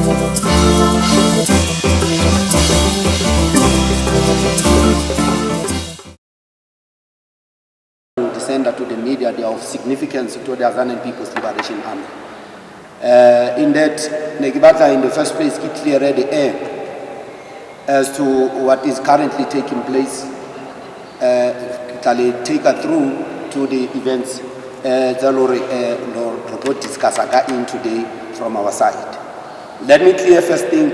To the media, they are of significance to the Azanian People's Liberation Army. In that, Negibata in the first place, it cleared the air as to what is currently taking place. Take her through to the events that report discuss in today from our side. Let me clear first thing,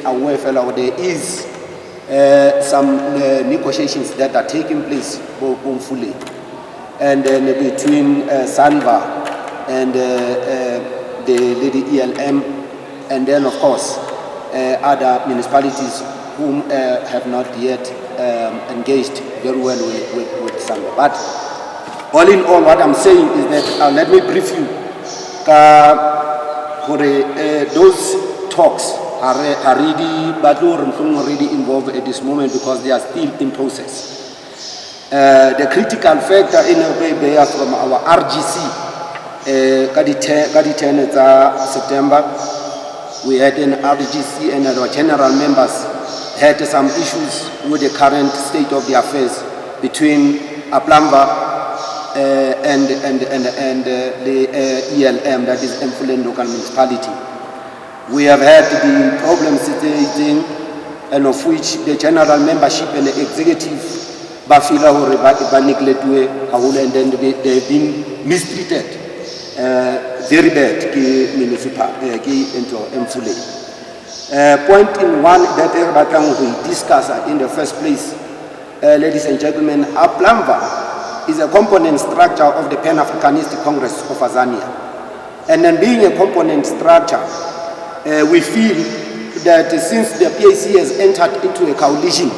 aware fellow, there is some negotiations that are taking place fully. And then between Sanva and the lady ELM, and then of course other municipalities whom have not yet engaged very well with Sanva. But all in all, what I'm saying is that let me brief you. Those talks are already involved at this moment because they are still in process. The critical factor in a way bears from our RGC. 10 September, we had an RGC and our general members had some issues with the current state of the affairs between Aplamva and the ELM, that is Mfuleni local municipality. We have had the problems sitting, and of which the general membership and the executive and then they've been mistreated very bad. Point in one that we discussed in the first place, ladies and gentlemen, Aplamva is a component structure of the Pan-Africanist Congress of Azania. And then being a component structure, we feel that since the PAC has entered into a coalition,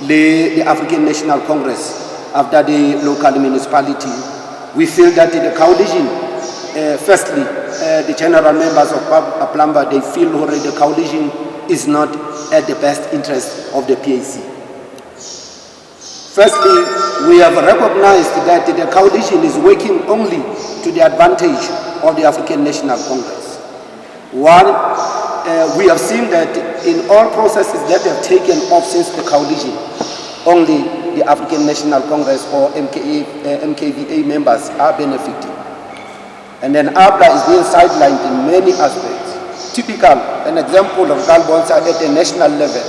the African National Congress, after the local municipality, we feel that the coalition, firstly, the general members of Aplamva, they feel already the coalition is not at the best interest of the PAC. Firstly, we have recognized that the coalition is working only to the advantage of the African National Congress. One, we have seen that in all processes that have taken off since the coalition, only the African National Congress or MKVA members are benefiting. And then APLA is being sidelined in many aspects. Typical, an example of Galbonsa at the national level.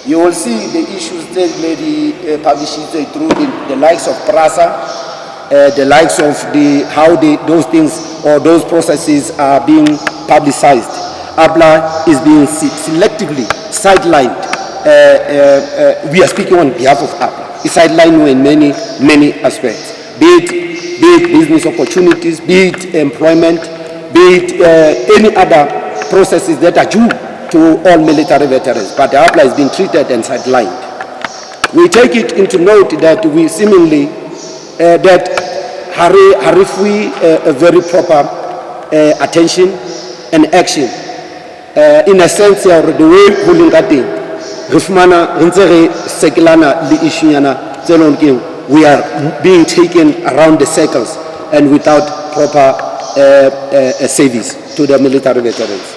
You will see the issues that lady publishes through the likes of PRASA, the likes of how those things or those processes are being publicized. APLA is being selectively sidelined. We are speaking on behalf of APLA. It's sidelined in many aspects. Be it business opportunities, be it employment, be it any other processes that are due to all military veterans. But the APLA is being treated and sidelined. We take it into note that we seemingly that Harifui a very proper attention and action. In a sense, the way we are being taken around the circles and without proper service to the military veterans.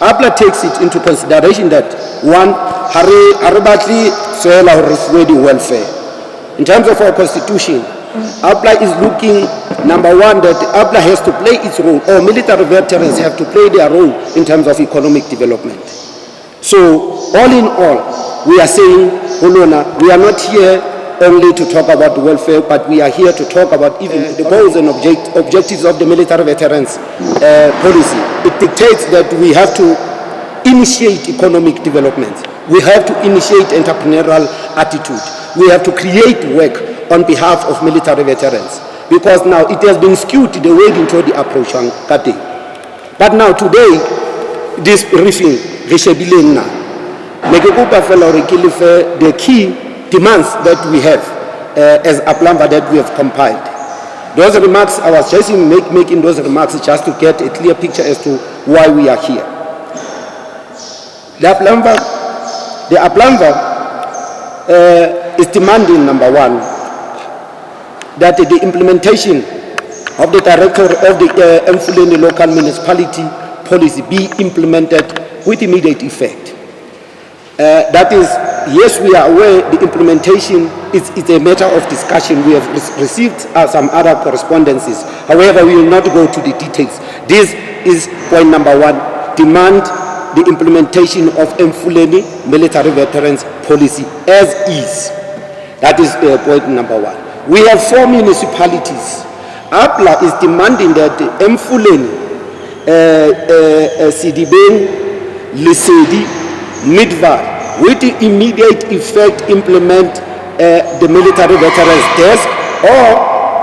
APLA takes it into consideration that one, Haribatli Soela Refugee welfare. In terms of our constitution, APLA is looking, number one, that APLA has to play its role, or military veterans have to play their role in terms of economic development. So, all in all, we are saying, Holona, we are not here only to talk about welfare, but we are here to talk about even the goals and objectives of the military veterans policy. It dictates that we have to initiate economic development. We have to initiate entrepreneurial attitude. We have to create work on behalf of military veterans. Because now it has been skewed the way into the approach. But now today, this briefing, the key demands that we have as Aplamva that we have compiled. Those remarks, I was just making those remarks just to get a clear picture as to why we are here. The Aplamva is demanding, number one, that the implementation of the director of the Mfuleni local municipality policy be implemented with immediate effect. That is, yes, we are aware the implementation is a matter of discussion. We have received some other correspondences. However, we will not go to the details. This is point number one: demand the implementation of Mfuleni military veterans policy as is. That is point number one. We have 4 municipalities. Apla is demanding that Mfuleni, Sidibeng, Lesedi, Midvar, with immediate effect implement the military veterans desk or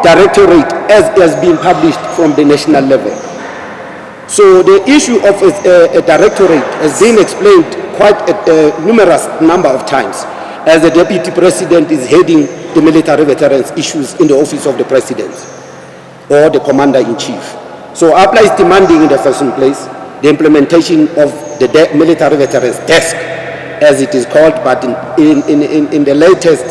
directorate as has been published from the national level. So the issue of a directorate has been explained quite a numerous number of times, as the deputy president is heading the military veterans issues in the office of the president or the commander-in-chief. So APLA is demanding in the first place the implementation of the military veterans desk, as it is called, but in the latest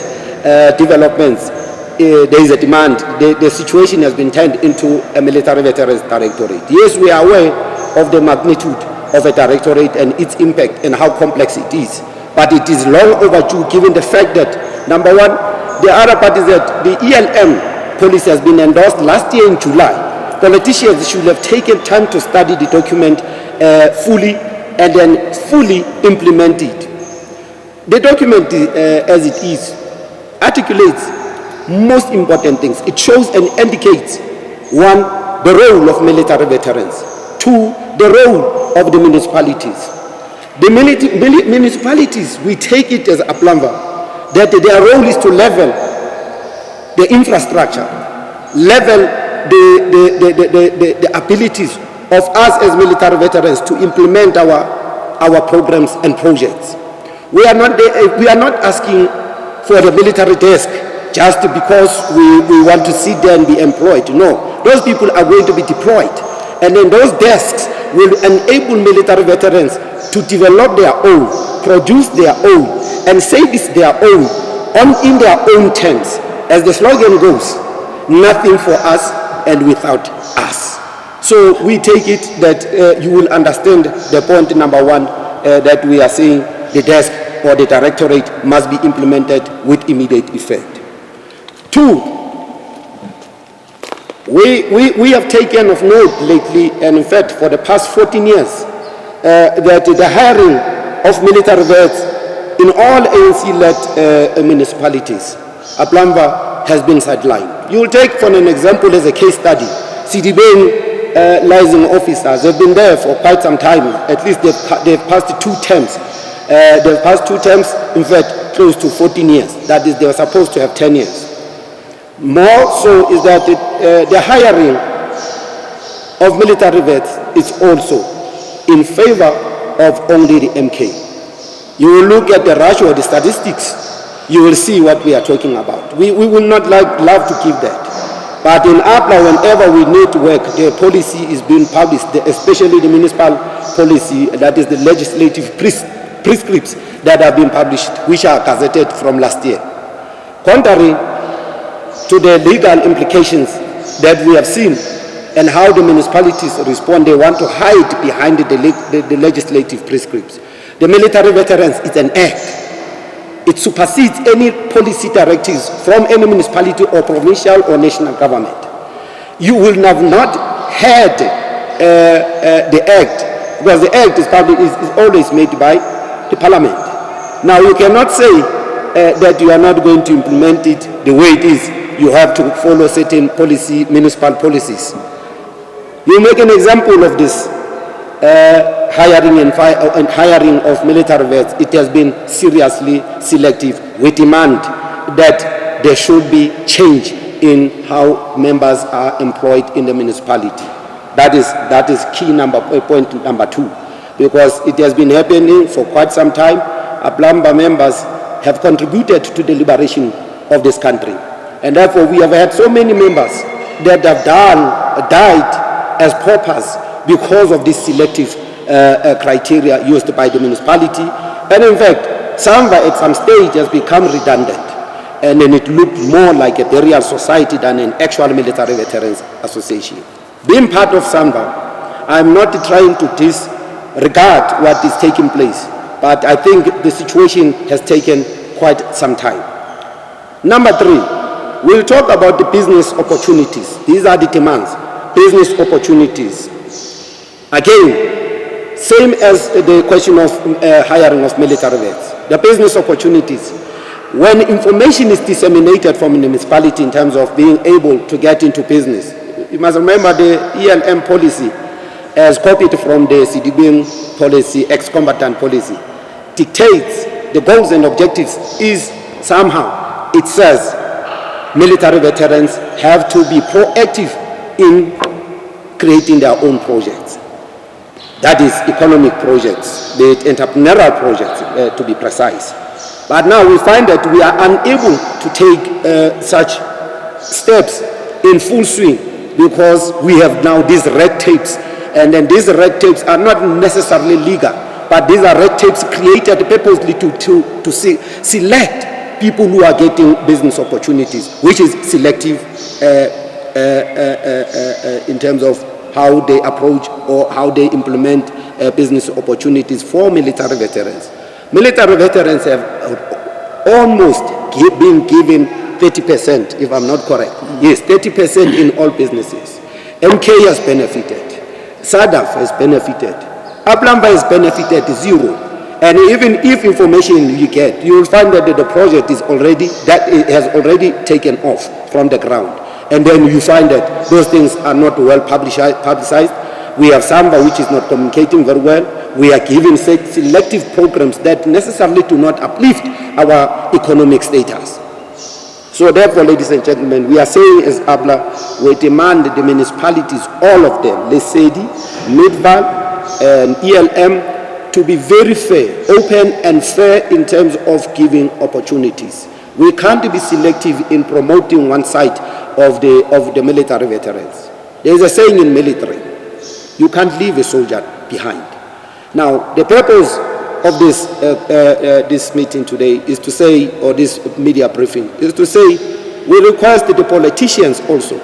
developments, there is a demand. The situation has been turned into a military veterans directorate. Yes, we are aware of the magnitude of a directorate and its impact and how complex it is, but it is long overdue given the fact that, number one, the other part is that the ELM policy has been endorsed last year in July. Politicians should have taken time to study the document fully and then fully implement it. The document, as it is, articulates most important things. It shows and indicates, one, the role of military veterans; two, the role of the municipalities. The municipalities, we take it as Aplamva, that their role is to level the infrastructure, level the abilities of us as military veterans to implement our programs and projects. We are not asking for the military desk just because we want to sit there and be employed. No, those people are going to be deployed, and then those desks will enable military veterans to develop their own, produce their own, and service their own in their own terms. As the slogan goes, nothing for us and without us. So we take it that you will understand the point number one, that we are saying the desk or the directorate must be implemented with immediate effect. Two, we have taken of note lately, and in fact for the past 14 years, that the hiring of military vets in all ANC-led municipalities, Aplamva, has been sidelined. You will take for an example as a case study, Sidibeng liaison officers have been there for quite some time. At least they've passed 2 terms. They've passed 2 terms, in fact, close to 14 years. That is, they were supposed to have 10 years. More so is that the hiring of military vets is also in favor of only the MK. You will look at the ratio or the statistics, you will see what we are talking about. We will not love to give that. But in APLA, whenever we need to work, the policy is being published, especially the municipal policy, that is the legislative prescripts that have been published, which are gazetted from last year. Contrary to the legal implications that we have seen and how the municipalities respond, they want to hide behind the legislative prescripts. The military veterans is an act. It supersedes any policy directives from any municipality or provincial or national government. You will have not had the act, because the act is always made by the parliament. Now you cannot say that you are not going to implement it the way it is. You have to follow certain municipal policies. You make an example of this hiring of military vets. It has been seriously selective. We demand that there should be change in how members are employed in the municipality. That is point number 2, because it has been happening for quite some time. Aplamva members have contributed to the liberation of this country, and therefore we have had so many members that have died as paupers because of this selective criteria used by the municipality. And in fact, SAMVA at some stage has become redundant, and then it looked more like a burial society than an actual military veterans association. Being part of SAMVA, I'm not trying to disregard what is taking place, but I think the situation has taken quite some time. Number 3, we'll talk about the business opportunities. These are the demands, business opportunities. Again, same as the question of hiring of military vets. The business opportunities. When information is disseminated from the municipality in terms of being able to get into business, you must remember the ELM policy, as copied from the CDB policy, ex-combatant policy, dictates the goals and objectives is somehow, it says, military veterans have to be proactive in creating their own projects. That is economic projects, be it entrepreneurial projects, to be precise. But now we find that we are unable to take such steps in full swing because we have now these red tapes, and then these red tapes are not necessarily legal, but these are red tapes created purposely to select people who are getting business opportunities, which is selective in terms of how they approach or how they implement business opportunities for military veterans. Military veterans have almost been given 30%, if I'm not correct. Yes, 30% in all businesses. MK has benefited. SADF has benefited. Aplamva has benefited 0. And even if information you get, you will find that the project is already, that it has already taken off from the ground. And then you find that those things are not well publicized. We have Samba, which is not communicating very well. We are giving selective programs that necessarily do not uplift our economic status. So therefore, ladies and gentlemen, we are saying as ABLA, we demand the municipalities, all of them, Lesedi, Midval, and ELM, to be very fair, open and fair in terms of giving opportunities. We can't be selective in promoting one side of the military veterans. There is a saying in military, you can't leave a soldier behind. Now, the purpose of this meeting today is to say, or this media briefing, is to say, we request the politicians also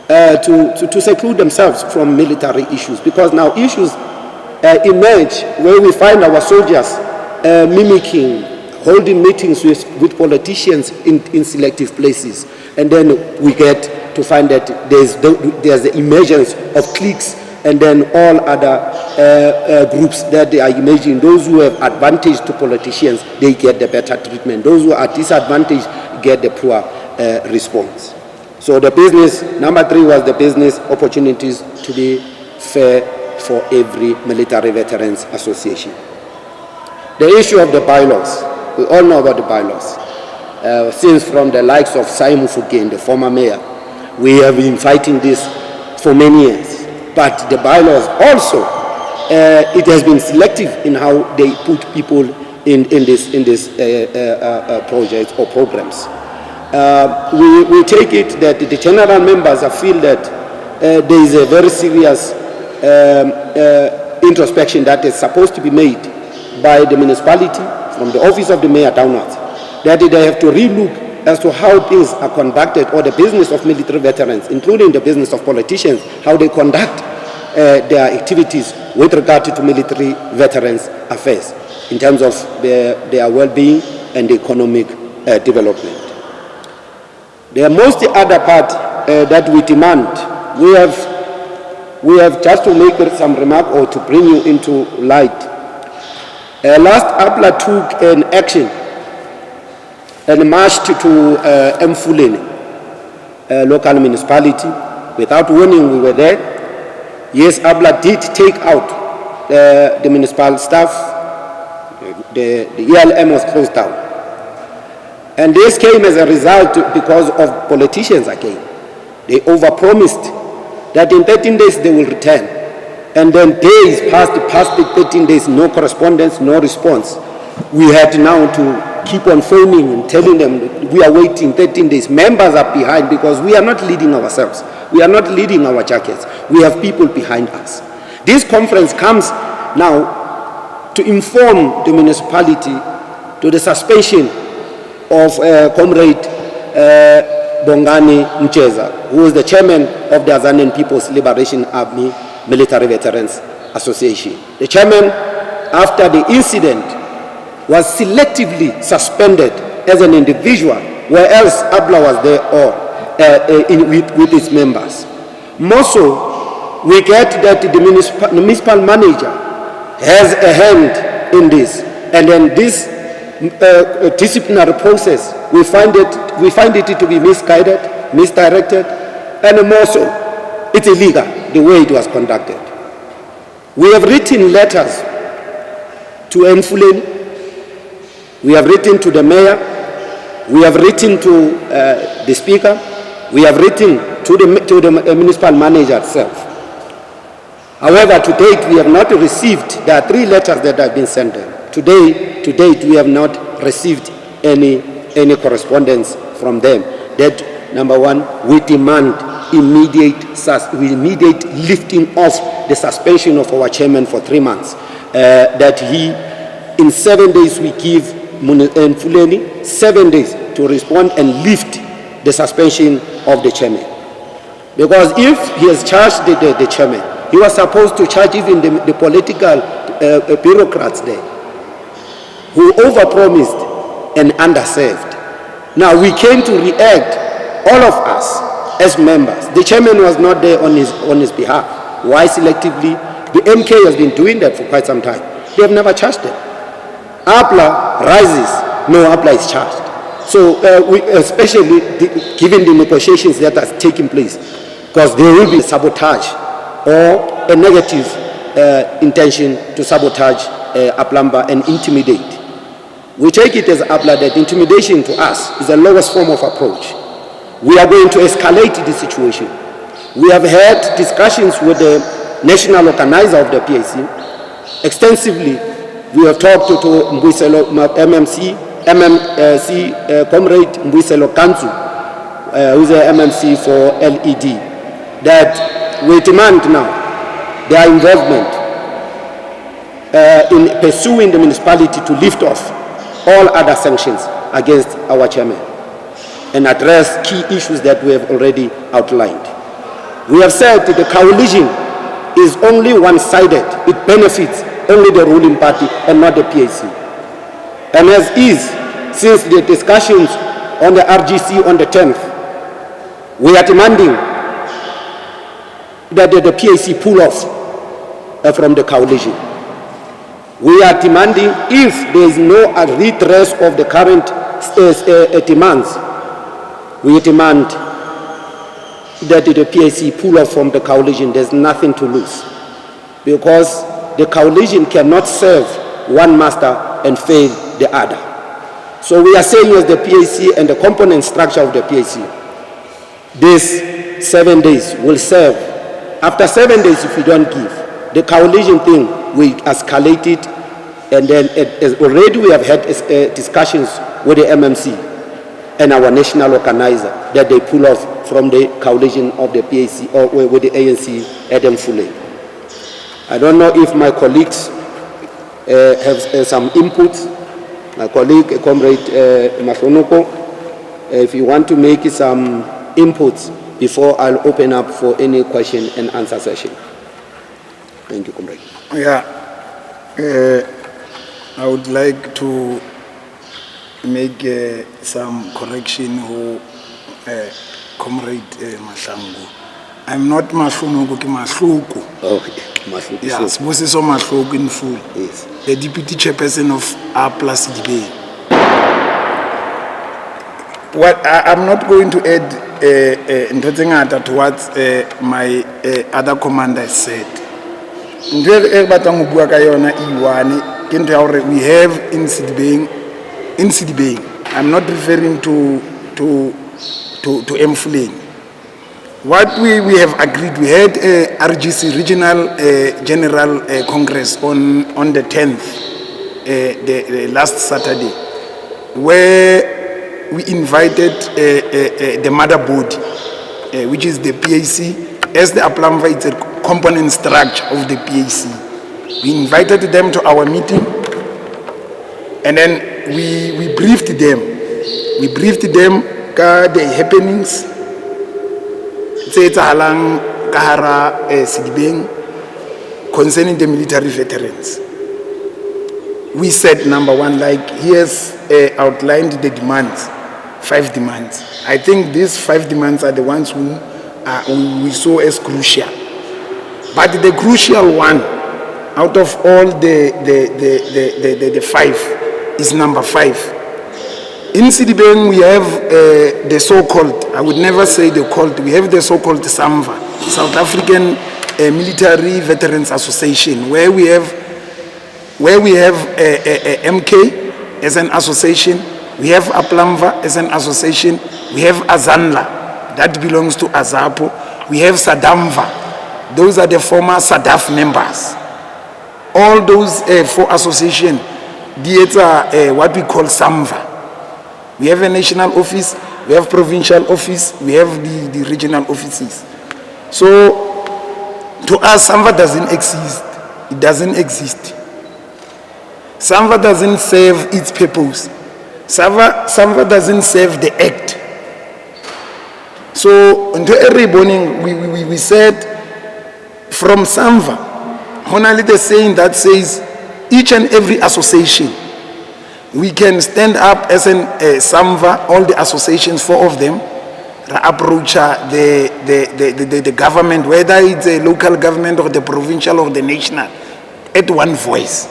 to seclude themselves from military issues, because now issues emerge where we find our soldiers mimicking, holding meetings with politicians in selective places, and then we get to find that there's the emergence of cliques, and then all other groups that they are emerging. Those who have advantage to politicians, they get the better treatment. Those who are disadvantaged get the poor response. So the business, number 3 was the business opportunities to be fair for every military veterans association. The issue of the bylaws, we all know about the bylaws. Since from the likes of Simon Fugain, the former mayor, we have been fighting this for many years. But the bylaws also, it has been selective in how they put people in this projects or programs. We take it that the general members feel that there is a very serious introspection that is supposed to be made by the municipality from the office of the mayor downwards, that they have to relook as to how things are conducted, or the business of military veterans, including the business of politicians, how they conduct their activities with regard to military veterans affairs in terms of their well-being and economic development. The most other part that we demand, we have just to make some remark or to bring you into light. Last APLA took an action and marched to Mfuleni, local municipality. Without warning, we were there. Yes, ABLA did take out the municipal staff. The ELM was closed down. And this came as a result because of politicians again. They overpromised that in 13 days they will return. And then days past the 13 days, no correspondence, no response. We had now to keep on phoning and telling them we are waiting 13 days. Members are behind because we are not leading ourselves. We are not leading our jackets. We have people behind us. This conference comes now to inform the municipality to the suspension of Comrade Bongani Mcheza, who is the chairman of the Azanian People's Liberation Army Military Veterans Association. The chairman, after the incident, was selectively suspended as an individual, whereas Abla was there with its members. More so, we get that the municipal manager has a hand in this, and then this disciplinary process, we find it to be misguided, misdirected, and more so, it's illegal the way it was conducted. We have written letters to Mfuleni, we have written to the mayor, we have written to the speaker, we have written to the municipal manager itself. However, to date, we have not received, there are 3 letters that have been sent in. To date, we have not received any correspondence from them. That, number 1, we demand immediate lifting off the suspension of our chairman for 3 months. That he, in 7 days, we give Mfuleni 7 days to respond and lift the suspension of the chairman. Because if he has charged the chairman, he was supposed to charge even the political bureaucrats there, who overpromised and underserved. Now we came to react, all of us as members. The chairman was not there on his behalf. Why selectively? The MK has been doing that for quite some time. They have never charged them. Apla rises, no, Apla is charged. So especially given the negotiations that are taking place, because there will be sabotage or a negative intention to sabotage Aplamva and intimidate. We take it as Apla that intimidation to us is the lowest form of approach. We are going to escalate the situation. We have had discussions with the national organizer of the PAC extensively. We have talked to Mbuyiselo MMC, Comrade Mbuyiselo Kanzu, who is a MMC for LED, that we demand now their involvement in pursuing the municipality to lift off all other sanctions against our chairman and address key issues that we have already outlined. We have said that the coalition is only one-sided. It benefits only the ruling party and not the PAC. And as is, since the discussions on the RGC on the 10th, we are demanding that the PAC pull off from the coalition. We are demanding, if there is no redress of the current demands, we demand that the PAC pull off from the coalition. There's nothing to lose, because the coalition cannot serve one master and fail the other. So we are saying, as the PAC and the component structure of the PAC, this 7 days will serve. After 7 days, if we don't give, the coalition thing, we escalate it, and then already we have had discussions with the MMC and our national organizer that they pull off from the coalition of the PAC or with the ANC at Mfuleni. I don't know if my colleagues have some input. My colleague, Comrade Mahlonoko, if you want to make some inputs before I'll open up for any question and answer session. Thank you, Comrade. Yeah, I would like to make some correction who Comrade Mahlangu. I'm not Mahlangu, I'm Mahluku. Okay, Mahluku. Yes, Moses Mahluku in full. Yes. The deputy chairperson of Aplamva. What I'm not going to add to what my other commander said. We have in Sidibeng. I'm not referring to Mfuleni. What we have agreed, we had a RGC Regional General Congress on the 10th, the last Saturday, where we invited the mother body, which is the PAC, as the Aplamva, it's a component structure of the PAC. We invited them to our meeting, and then we briefed them. We briefed them the happenings. Say it's Halang Kahara Sidibeng, concerning the military veterans. We said, number one, like he has outlined the demands, 5 demands. I think these 5 demands are the ones who we saw as crucial. But the crucial one, out of all the 5, is number 5. In Sidibeng, we have the so-called, I would never say the called, we have the so-called SAMVA, South African Military Veterans Association, where we have MK as an association, we have Aplamva as an association, we have Azanla, that belongs to Azapo, we have Sadamva, those are the former SADAF members. All those 4 associations, these are what we call SAMVA. We have a national office, we have provincial office, we have the regional offices. So, to us, SAMVA doesn't exist. It doesn't exist. SAMVA doesn't serve its purpose. SAMVA doesn't serve the act. So, until every morning, we said, from SAMVA, only the saying that says, each and every association, we can stand up as an SAMVA, all the associations, 4 of them, approach the government, whether it's a local government or the provincial or the national, at one voice.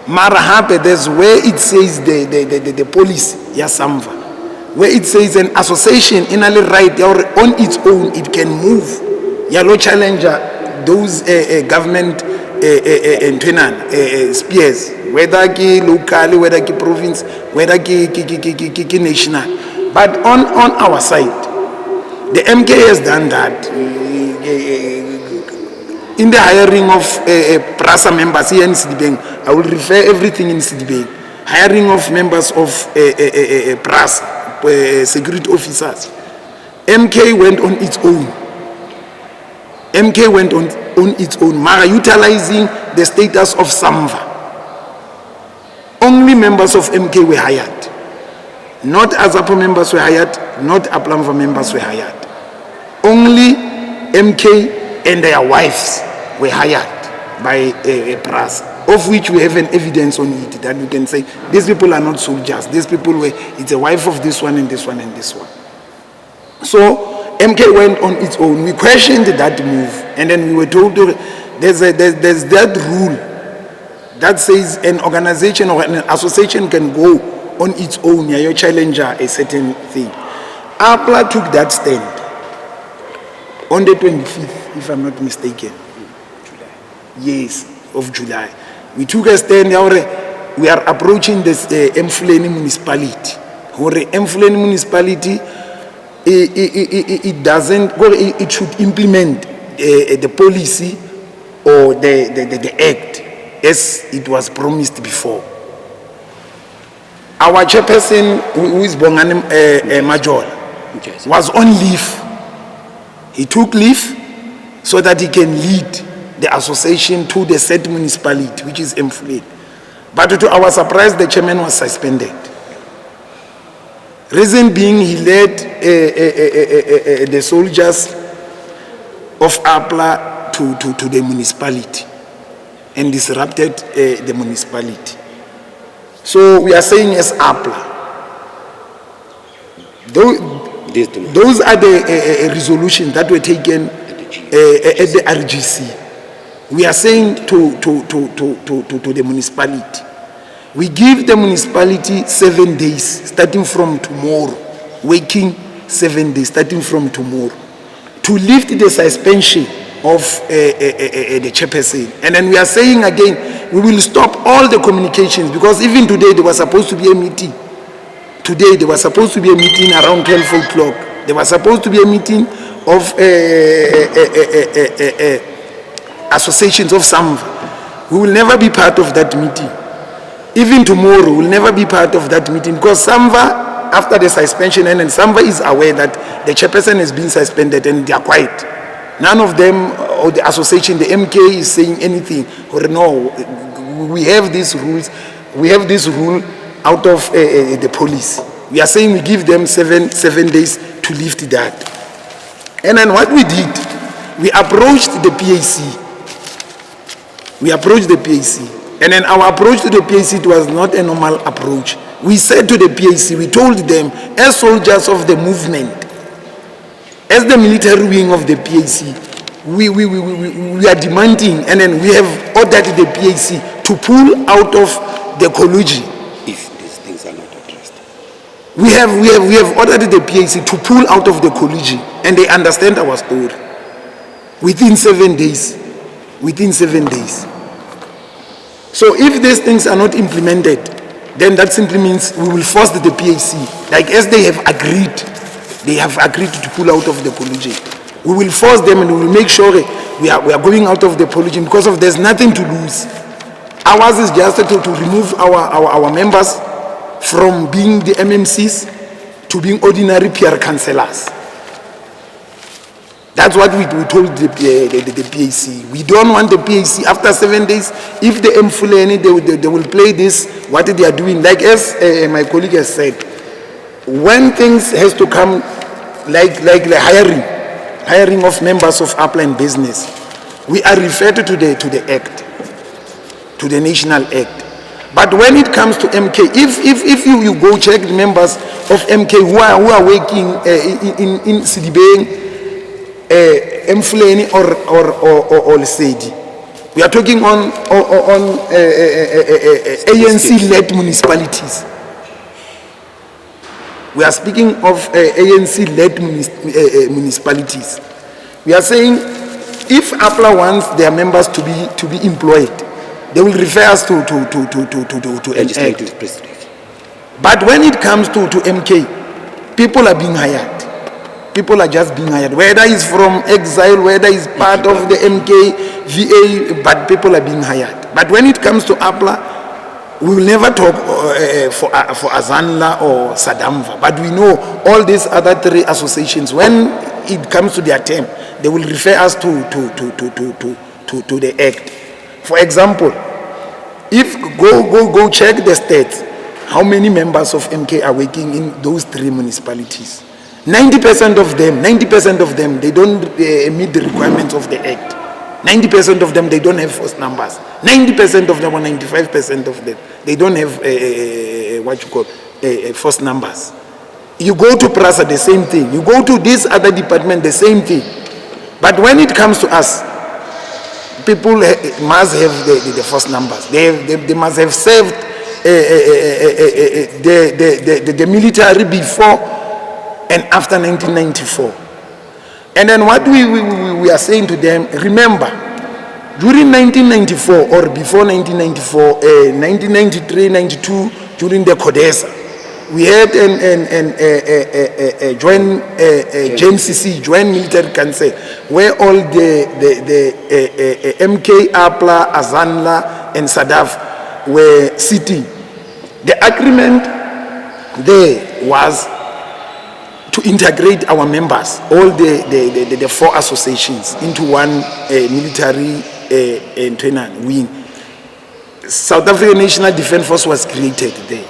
Mara there's where it says the police, yes, SAMVA, where it says an association in a right or on its own, it can move. Yellow challenger, those government spears, whether ki locally, whether ki province, whether ki national. But on our side, the MK has done that in the hiring of PRASA members here in Sidibeng. I will refer everything in Sidibeng. Hiring of members of PRASA, security officers. MK went on its own. MK went on its own, utilizing the status of SAMVA. Only members of MK were hired. Not Azapo members were hired, not Aplamva members were hired. Only MK and their wives were hired by PRAS, of which we have an evidence on it that we can say these people are not soldiers. These people were, it's a wife of this one and this one and this one. So MK went on its own. We questioned that move, and then we were told there's that rule that says an organization or an association can go on its own, you challenger a certain thing. APLA took that stand on the 25th, if I'm not mistaken. Yes, of July. We took a stand, we are approaching this Mfuleni municipality. Mfuleni municipality, it should implement the policy or the act as it was promised before. Our chairperson, who is Bongani Major, was on leave. He took leave so that he can lead the association to the said municipality, which is Mfuleni. But to our surprise, the chairman was suspended. Reason being, he led the soldiers of APLA to the municipality and disrupted the municipality. So we are saying as APLA, those are the resolutions that were taken at the RGC. We are saying to the municipality, we give the municipality 7 days starting from tomorrow, waking 7 days starting from tomorrow, to lift the suspension of the chairperson. And then we are saying again, we will stop all the communications, because even today there was supposed to be a meeting. Today there was supposed to be a meeting around 12 o'clock. There was supposed to be a meeting of associations of SAMVA. We will never be part of that meeting. Even tomorrow, we will never be part of that meeting, because SAMVA, after the suspension, and SAMVA is aware that the chairperson has been suspended and they are quiet. None of them, or the association, the MK, is saying anything. Or no, we have these rules. We have this rule out of the police. We are saying we give them seven days to lift that. And then what we did, we approached the PAC. We approached the PAC. And then our approach to the PAC, it was not a normal approach. We said to the PAC, we told them, as soldiers of the movement, as the military wing of the PAC, we are demanding, and then we have ordered the PAC to pull out of the collusion. If these things are not addressed. We have ordered the PAC to pull out of the collusion, and they understand our story. Within 7 days. Within 7 days. So if these things are not implemented, then that simply means we will force the PAC, like as they have agreed to pull out of the collusion. We will force them, and we will make sure we are going out of the collusion, because there's nothing to lose. Ours is just to remove our members from being the MMCs to being ordinary PR councillors. That's what we told the PAC. We don't want the PAC after 7 days. If the Mfuleni, they will play this, what they are doing. Like as my colleague has said, when things has to come, like the hiring of members of upline business, we are referred to the Act, to the National Act. But when it comes to MK, if you go check the members of MK who are working in Sidibeng, Mfuleni or Lesedi, we are talking on ANC-led municipalities. We are speaking of ANC-led municipalities. We are saying if APLA wants their members to be employed, they will refer us to an act. But when it comes to MK, people are being hired. People are just being hired, whether it's from exile, whether it's part of the MK, VA, but people are being hired. But when it comes to APLA, we will never talk for Azanla or Sadamva. But we know all these other three associations, when it comes to their term, they will refer us to the Act. For example, if go check the stats, how many members of MK are working in those three municipalities? 90% of them, they don't meet the requirements of the Act. 90% of them, they don't have first numbers. 90% of them, or 95% of them, they don't have first numbers. You go to PRASA, the same thing. You go to this other department, the same thing. But when it comes to us, people must have the first numbers. They must have served the military before and after 1994. And then what we are saying to them, remember, during 1994 or before 1994, 1993, 92, during the CODESA, we had a joint JMCC, Joint Military Council, where all the MK, APLA, Azanla, and SADAF were sitting. The agreement there was to integrate our members, all the four associations, into one military trainer wing. South African National Defence Force was created there.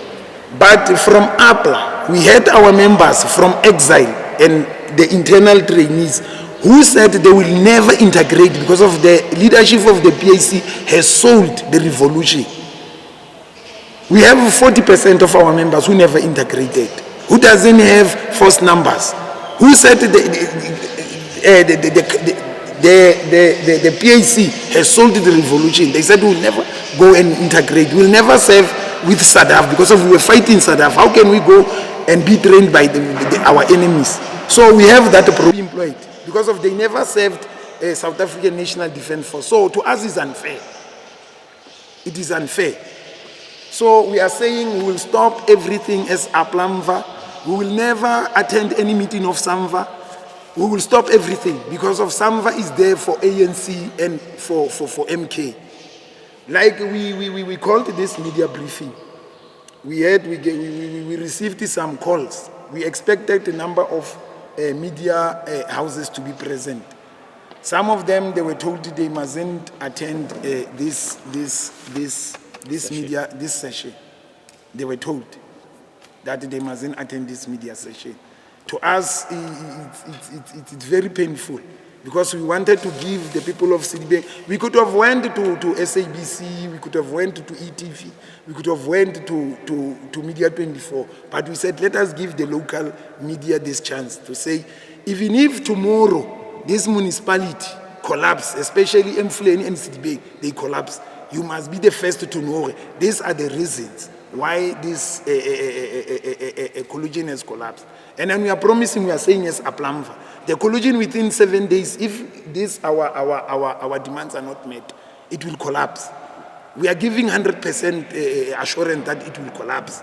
But from APLA, we had our members from exile and the internal trainees who said they will never integrate because of the leadership of the PAC has sold the revolution. We have 40% of our members who never integrated, who doesn't have first numbers, who said the PAC has sold the revolution. They said we'll never go and integrate, we'll never serve with SADAF because we were fighting SADAF. How can we go and be trained by our enemies? So we have that problem employed because they never served South African National Defence Force. So to us it's unfair. It is unfair. So we are saying we will stop everything as Aplamva. We will never attend any meeting of SAMVA. We will stop everything because of SAMVA is there for ANC and for MK. Like we called this media briefing. We received some calls. We expected a number of media houses to be present. Some of them, they were told they mustn't attend this session. They were told that they mustn't attend this media session. To us, it's very painful because we wanted to give the people of Citibank. We could have went to SABC, we could have went to ETV, we could have went to Media 24, but we said let us give the local media this chance to say, even if tomorrow this municipality collapse, especially Mfuleni and Citibank, they collapse, you must be the first to know these are the reasons why this collusion has collapsed. And then we are promising, we are saying as Aplamva, the collusion within 7 days, if this our demands are not met, it will collapse. We are giving 100% assurance that it will collapse.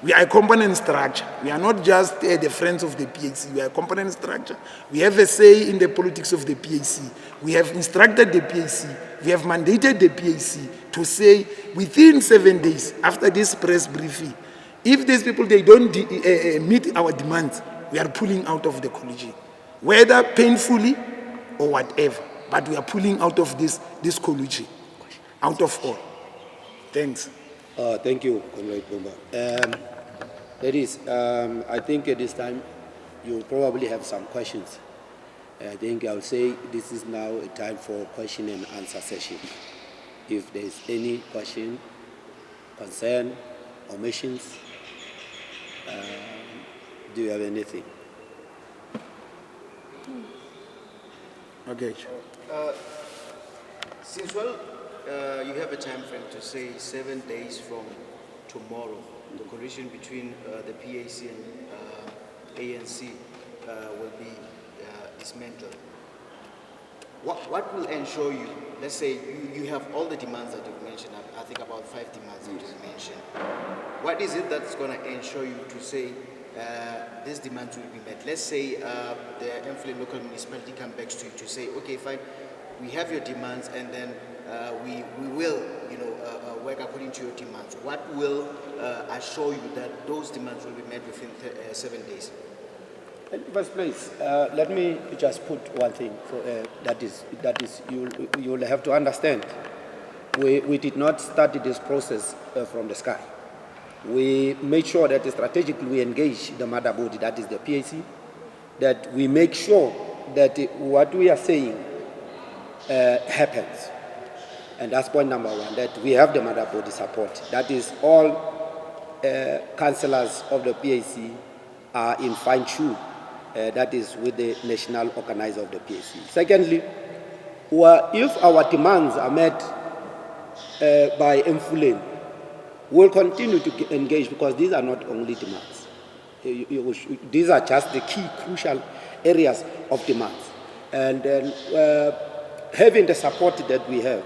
We are a component structure. We are not just the friends of the PAC. We are a component structure. We have a say in the politics of the PAC. We have instructed the PAC. We have mandated the PAC to say within 7 days after this press briefing, if these people they don't meet our demands, we are pulling out of the collusion, whether painfully or whatever. But we are pulling out of this collusion, out of all. Thanks. Thank you, Comrade Bumba. Ladies, I think at this time you probably have some questions. I think I'll say this is now a time for question and answer session. If there is any question, concern, omissions, do you have anything? Okay. Since you have a time frame to say 7 days from tomorrow, the collision between the PAC and ANC will be dismantled. What will ensure you, let's say you have all the demands that you've mentioned, I think about 5 demands that you've mentioned. What is it that's going to ensure you to say these demands will be met? Let's say the Mfuleni local municipality comes back to you to say, okay, fine, we have your demands, and then we will, work according to your demands. What will assure you that those demands will be met within 7 days? In the first place, let me just put one thing that is you will have to understand. We did not start this process from the sky. We made sure that strategically we engage the mother body, that is the PAC, that we make sure that what we are saying happens. And that's point number one, that we have the mother body support. That is all councillors of the PAC are in fine tune. That is with the national organizer of the PAC. Secondly, if our demands are met by Mfuleni, we'll continue to engage, because these are not only demands. These are just the key crucial areas of demands. And then having the support that we have,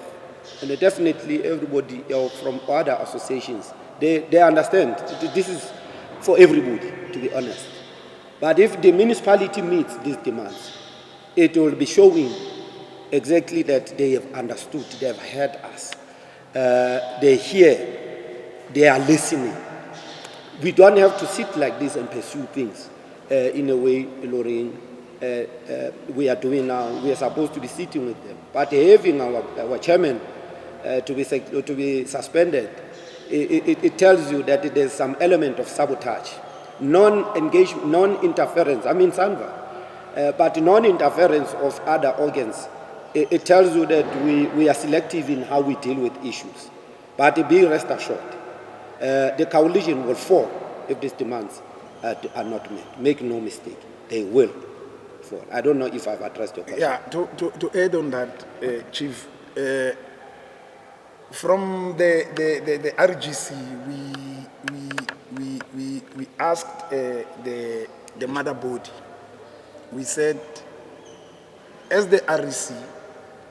and definitely everybody from other associations, they understand this is for everybody, to be honest. But if the municipality meets these demands, it will be showing exactly that they have understood, they have heard us, they hear, they are listening. We don't have to sit like this and pursue things in a way, Lorraine, we are doing now. We are supposed to be sitting with them. But having our chairman to be suspended, it tells you that there's some element of sabotage. Non-engagement, non-interference, I mean Sanva, but non-interference of other organs. It tells you that we are selective in how we deal with issues. But be rest assured, the coalition will fall if these demands are not met. Make no mistake, they will fall. I don't know if I've addressed your question. Yeah, to add on that, Chief, from the RGC, we asked the mother body. We said, as the REC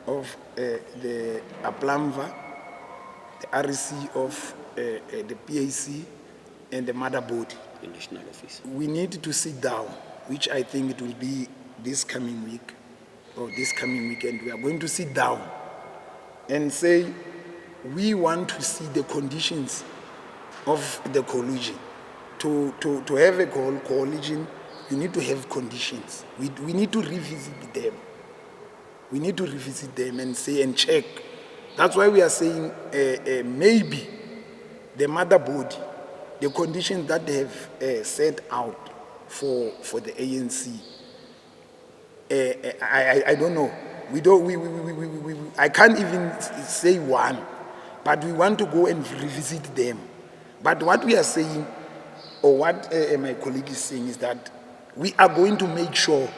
of the Aplamva, the REC of the PAC, and the mother body, The national office. we need to sit down, which I think it will be this coming week or this coming weekend. We are going to sit down and say, we want to see the conditions of the collusion. To have a coalition, you need to have conditions. We need to revisit them. We need to revisit them and say and check. That's why we are saying maybe the mother body, the conditions that they have set out for the ANC, I don't know. We don't. I can't even say one, but we want to go and revisit them. But what we are saying, or what my colleague is saying, is that we are going to make sure.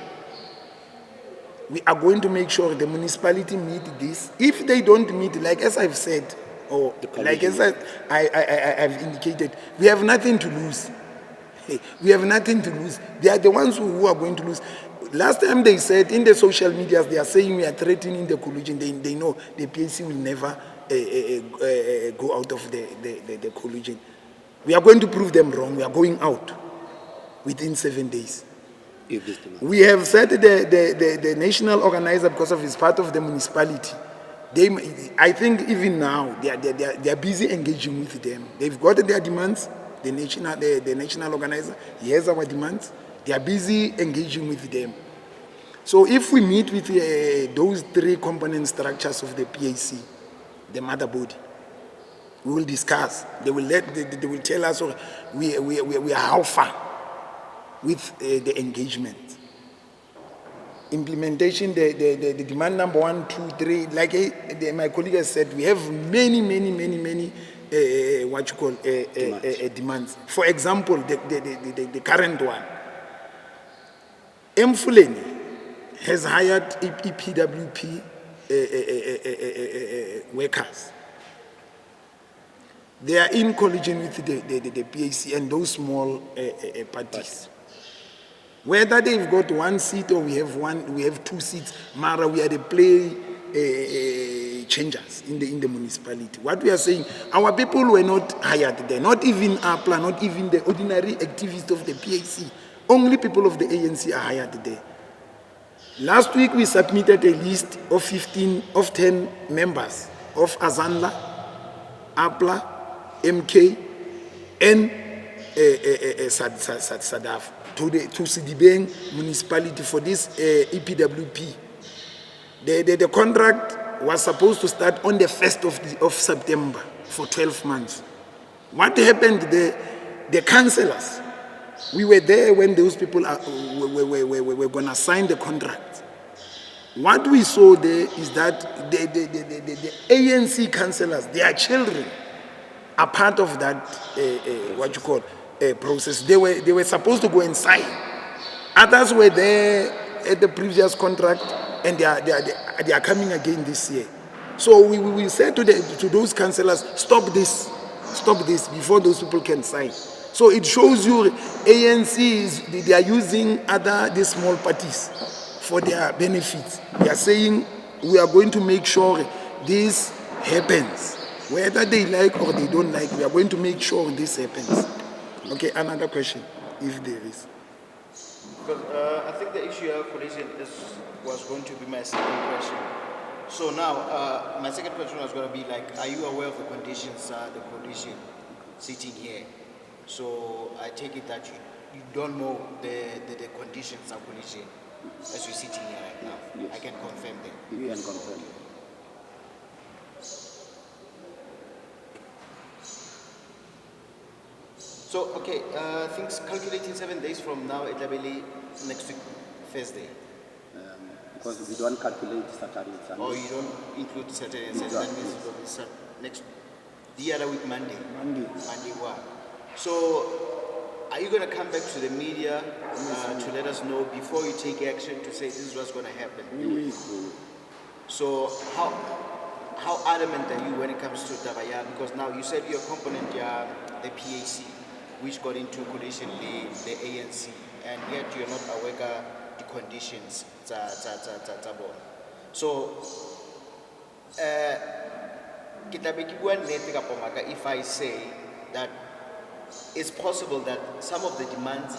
We are going to make sure the municipality meet this. If they don't meet, like as I've said, or like as I've indicated, we have nothing to lose. We have nothing to lose. They are the ones who are going to lose. Last time they said in the social media, they are saying we are threatening the collusion. They know the PAC will never go out of the collusion. We are going to prove them wrong. We are going out within 7 days. We have said the national organizer, because of his part of the municipality, I think even now they are busy engaging with them. They've got their demands. The national organizer, he has our demands. They are busy engaging with them. So if we meet with those three component structures of the PAC, the mother body, we will discuss. They will tell us we are how far with the engagement. Implementation, the demand number 1, 2, 3, like my colleague has said, we have many demands. For example, the current one. Mfuleni has hired EPWP workers. They are in collision with the PAC and those small parties. Whether they've got 1 seat or we have 2 seats, Mara, we are the play changers in the municipality. What we are saying, our people were not hired there, not even Apla, not even the ordinary activists of the PAC. Only people of the ANC are hired there. Last week we submitted a list of 10 members of Azanla, Apla, MK, and Sadaf to Sidibeng municipality for this EPWP. The contract was supposed to start on the 1st of September for 12 months. What happened there? The councillors, we were there when those people were going to sign the contract. What we saw there is that the ANC councillors, their children, are part of that process. They were supposed to go and sign. Others were there at the previous contract, and they are coming again this year. So we said to those councillors, stop this before those people can sign. So it shows you ANC they are using these small parties for their benefits. They are saying we are going to make sure this happens. Whether they like or they don't like, we are going to make sure this happens. Okay, another question, if there is. Because I think the issue of collision was going to be my second question. So now, my second question was going to be like, are you aware of the conditions, the collision sitting here? So I take it that you don't know the conditions of collision as you're sitting here right now. Yes. I can confirm that. You can confirm. So, okay, things calculating 7 days from now, it will be next week, Thursday. Because we don't calculate Saturday and Sunday. Or you don't include Saturday and Sunday, that means it will be next, the other week, Monday. Monday 1. So, are you going to come back to the media to let us know before you take action to say this is what's going to happen? So, how adamant are you when it comes to Dabaya? Because now you said your component, the PAC, which got into coalition the ANC, and yet you're not aware of the conditions. So, if I say that it's possible that some of the demands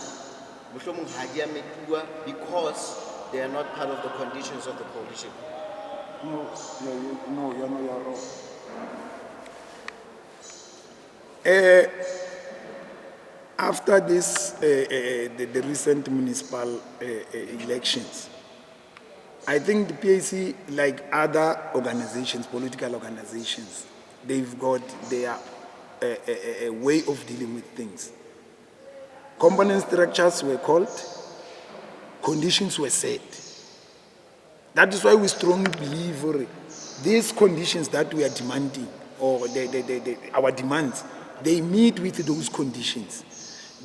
because they are not part of the conditions of the coalition. No, you're wrong. After this, the recent municipal elections, I think the PAC, like other organizations, political organizations, they've got their a way of dealing with things. Component structures were called, conditions were set. That is why we strongly believe these conditions that we are demanding, or our demands, they meet with those conditions.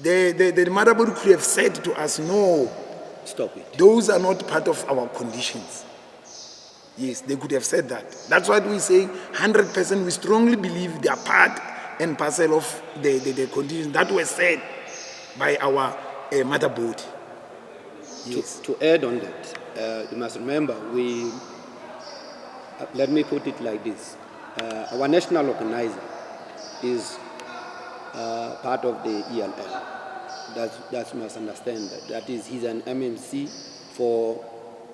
The mother body could have said to us, no, Stop it. those are not part of our conditions. Yes, they could have said that. That's why we say 100%, we strongly believe they are part and parcel of the conditions that were set by our mother body. Yes. To add on that, you must remember, let me put it like this. Our national organizer is part of the ELL. That you must understand that. That is, he's an MMC for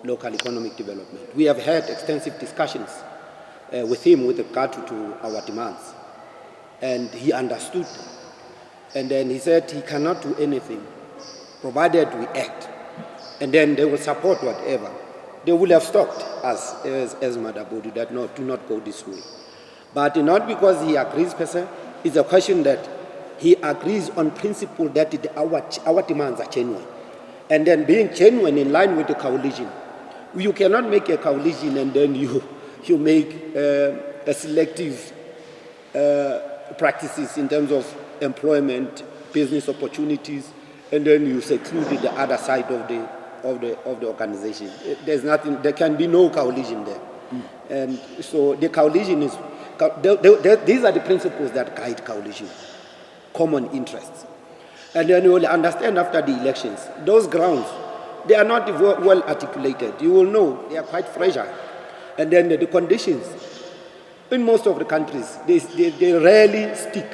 local economic development. We have had extensive discussions with him with regard to our demands. And he understood. And then he said he cannot do anything provided we act. And then they will support whatever. They will have stopped us as Mother Body that no, do not go this way. But not because he agrees per se, it's a question that he agrees on principle that our demands are genuine. And then being genuine in line with the coalition. You cannot make a coalition and then you make a selective practices in terms of employment, business opportunities, and then you seclude the other side of the organization. There's nothing. There can be no coalition there. And so the coalition is. These are the principles that guide coalition. Common interests. And then you will understand after the elections, those grounds, they are not well articulated. You will know they are quite fragile. And then the conditions, in most of the countries, they rarely stick.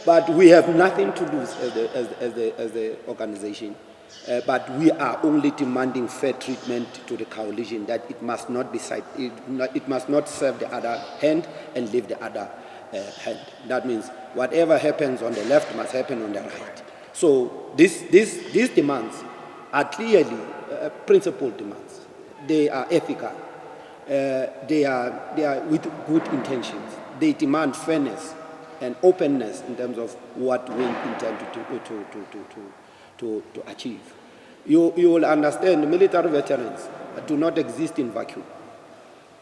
But we have nothing to lose as the organization. But we are only demanding fair treatment to the coalition, that it must not be it must not serve the other hand and leave the other hand. That means whatever happens on the left must happen on the right. So these demands are clearly principled demands. They are ethical. They are with good intentions. They demand fairness and openness in terms of what we intend to achieve. You will understand military veterans do not exist in vacuum.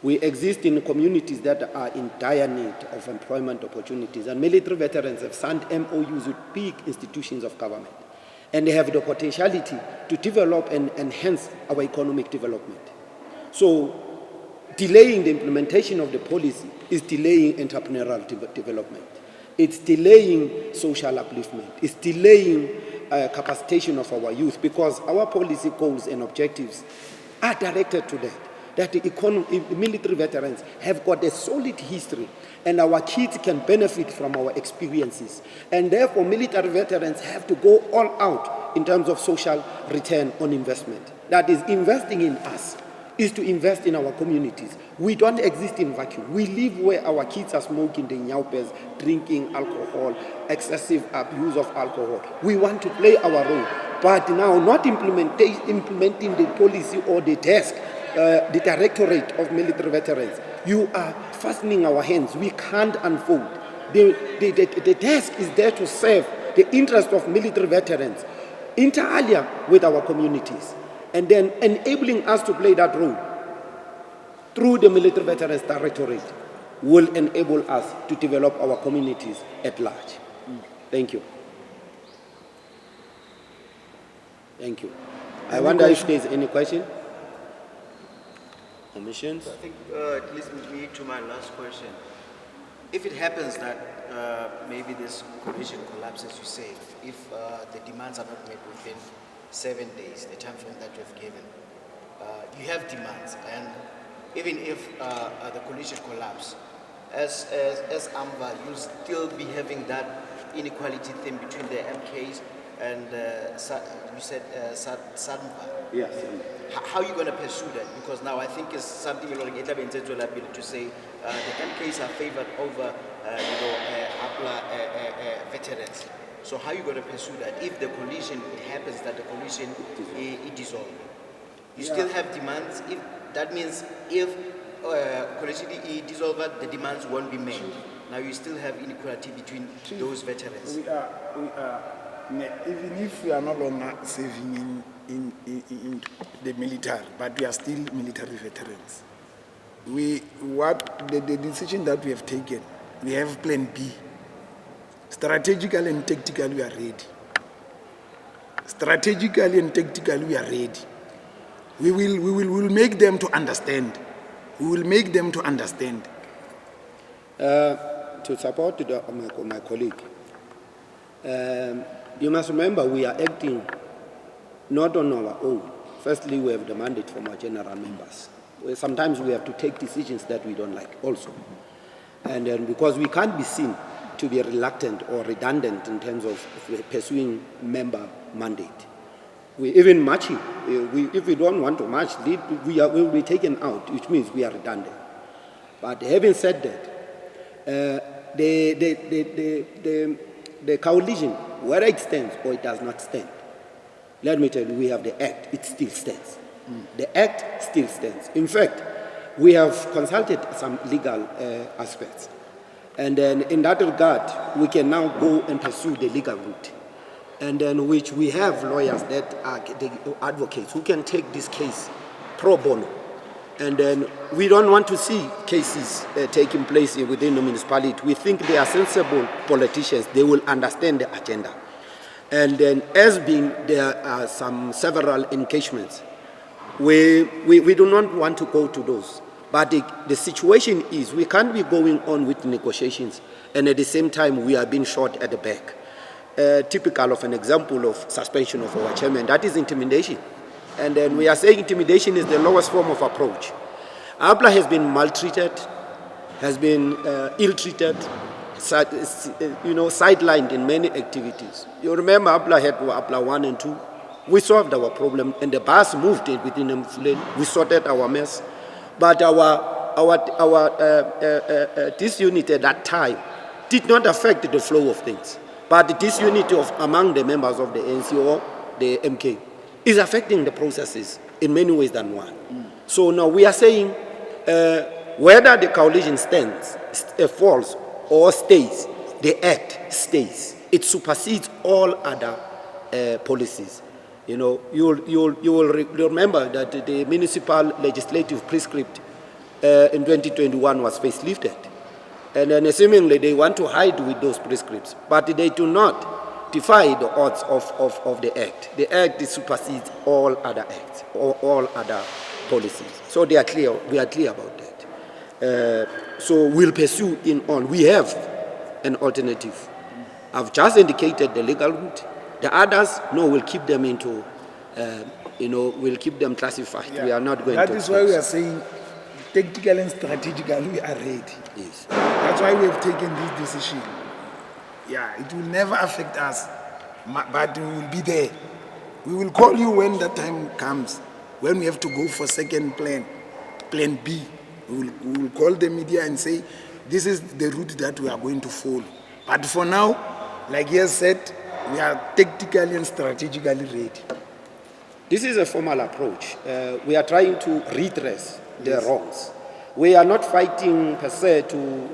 We exist in communities that are in dire need of employment opportunities, and military veterans have signed MOUs with big institutions of government, and they have the potentiality to develop and enhance our economic development. So delaying the implementation of the policy is delaying entrepreneurial development. It's delaying social upliftment. It's delaying capacitation of our youth, because our policy goals and objectives are directed to that the military veterans have got a solid history, and our kids can benefit from our experiences. And therefore, military veterans have to go all out in terms of social return on investment. That is, investing in us is to invest in our communities. We don't exist in vacuum. We live where our kids are smoking the nyaupes, drinking alcohol, excessive abuse of alcohol. We want to play our role. But now, not implementing the policy or the desk, the Directorate of Military Veterans, you are fastening our hands. We can't unfold. The desk is there to serve the interest of military veterans, inter alia with our communities, and then enabling us to play that role through the Military Veterans Directorate will enable us to develop our communities at large. Thank you. Thank you. I wonder if there's any question? Omissions? I think it leads me to my last question. If it happens that maybe this coalition collapses, you say, if the demands are not met within 7 days, the time frame that you've given, you have demands, and even if the coalition collapse, as Aplamva, you'll still be having that inequality thing between the MKs and you said SADMVA. Yes. How are you going to pursue that? Because now I think it's something to say the MKs are favored over Apla veterans. So how are you going to pursue that? If the coalition, it happens that the coalition is dissolved, you still have demands. If that means if coalition is dissolved, the demands won't be made. Now you still have inequality between those veterans. We are even if we are no longer serving in in the military, but we are still military veterans. The decision that we have taken, we have plan B. Strategically and tactically, we are ready. Strategically and tactically, we are ready. We will make them to understand. We will make them to understand. To support my colleague, you must remember we are acting not on our own. Firstly, we have the mandate from our general members. Sometimes we have to take decisions that we don't like also. And then because we can't be seen to be reluctant or redundant in terms of pursuing member mandate. Even marching, if we don't want to march, we will be taken out, which means we are redundant. But having said that, the coalition, whether it stands or it does not stand, let me tell you, we have the Act, it still stands. The Act still stands. In fact, we have consulted some legal aspects. And then in that regard, we can now go and pursue the legal route. And then which we have lawyers that are the advocates who can take this case pro bono. And then we don't want to see cases taking place within the municipality. We think they are sensible politicians. They will understand the agenda. And then as being there are several engagements, we do not want to go to those. But the situation is we can't be going on with negotiations and at the same time we are being shot at the back. Typical of an example of suspension of our chairman, that is intimidation. And then we are saying intimidation is the lowest form of approach. Apla has been maltreated, has been ill-treated, sidelined in many activities. You remember Apla had Apla 1 and 2. We solved our problem and the bus moved in within Mfuleni. We sorted our mess. But our disunity at that time did not affect the flow of things. But the disunity among the members of the ANC or the MK is affecting the processes in many ways than one. So now we are saying whether the coalition stands, falls or stays, the Act stays. It supersedes all other policies. You know, you will remember that the municipal legislative prescript in 2021 was facelifted. And then seemingly they want to hide with those prescripts, but they do not defy the odds of the Act. The Act supersedes all other acts, or all other policies. So they are clear, we are clear about that. So we'll pursue in on. We have an alternative. I've just indicated the legal route. The others, no, we'll keep them into, we'll keep them classified. Yeah. We are not going to. That is why we are saying, tactically and strategically, we are ready. Yes. That's why we have taken this decision. Yeah, it will never affect us, but we will be there. We will call you when the time comes, when we have to go for second plan B. We will call the media and say, this is the route that we are going to follow. But for now, like he has said, we are tactically and strategically ready. This is a formal approach. We are trying to redress the wrongs. We are not fighting per se to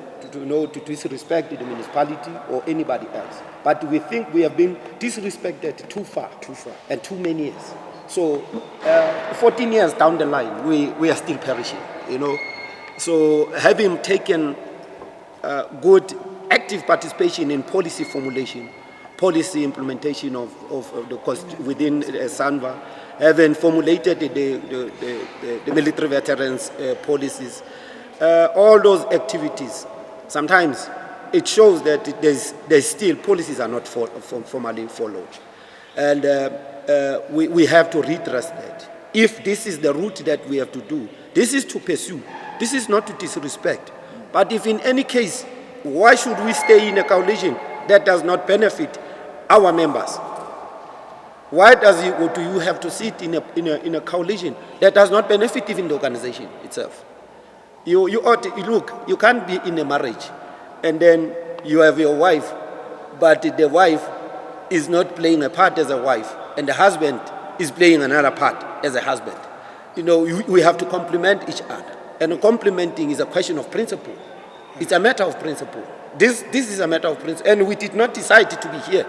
disrespect the municipality or anybody else. But we think we have been disrespected too far and too many years. So 14 years down the line, we are still perishing, So having taken good active participation in policy formulation, policy implementation of the cost within SANVA, having formulated the military veterans policies, all those activities, sometimes it shows that there's still policies are not formally followed. And we have to redress that. If this is the route that we have to do, this is to pursue. This is not to disrespect. But if in any case, why should we stay in a coalition that does not benefit our members? Why do you have to sit in a coalition that does not benefit even the organization itself? You can't be in a marriage and then you have your wife, but the wife is not playing a part as a wife and the husband is playing another part as a husband. We have to complement each other. And complementing is a question of principle. It's a matter of principle. This is a matter of principle. And we did not decide to be here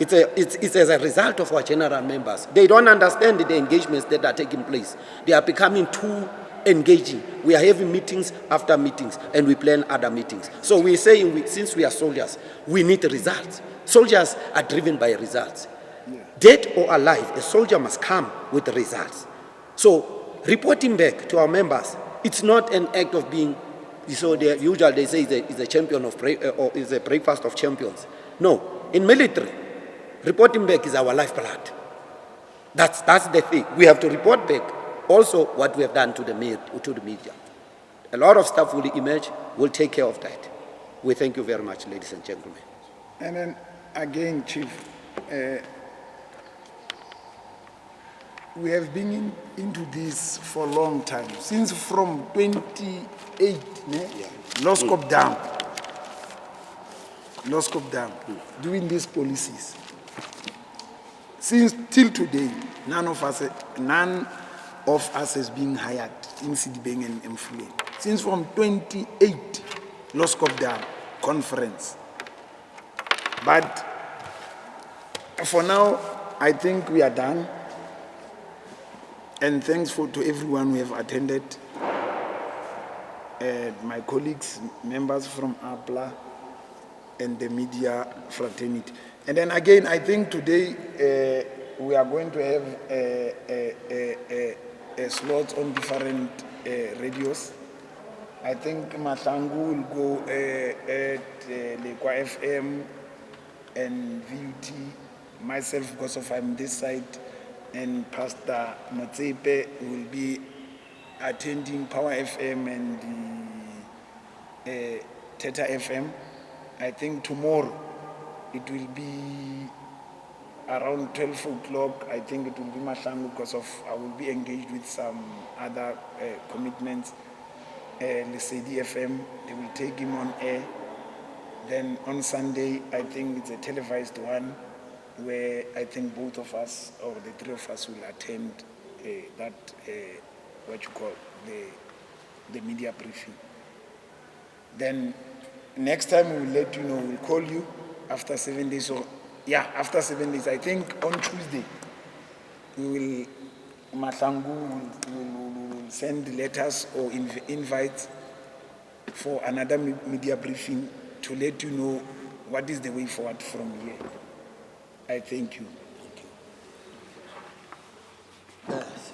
It's as a result of our general members. They don't understand the engagements that are taking place. They are becoming too engaging. We are having meetings after meetings, and we plan other meetings. So we're saying, since we are soldiers, we need results. Soldiers are driven by results. Dead or alive, a soldier must come with results. So reporting back to our members, it's not an act of being, so usually they say is a champion of or is a breakfast of champions. No, in military, reporting back is our lifeblood. That's the thing. We have to report back also what we have done to the media. A lot of stuff will emerge. We'll take care of that. We thank you very much, ladies and gentlemen. And then again, Chief, we have been into this for a long time, since from 28, Loskop Dam, doing these policies. Since till today, none of us has been hired in Sidibeng and Mfuleni. Since from 28, Loskop Dam conference. But for now, I think we are done. And thanks to everyone who have attended, my colleagues, members from Apla, and the media fraternity. And then again, I think today we are going to have a slot on different radios. I think Mahlangu will go at Lekwa FM and VUT, myself, because of I'm this side, and Pastor Motsepe will be attending Power FM and the Theta FM. I think tomorrow it will be around 12 o'clock. I think it will be Mahlangu because of I will be engaged with some other commitments. Lesedi FM, they will take him on air. Then on Sunday, I think it's a televised one where I think both of us or the three of us will attend that, what you call, the media briefing. Then next time we will let you know, we'll call you after 7 days. So yeah, after 7 days, I think on Tuesday, Mahlangu will send letters or invites for another media briefing to let you know what is the way forward from here. I thank you. Yes,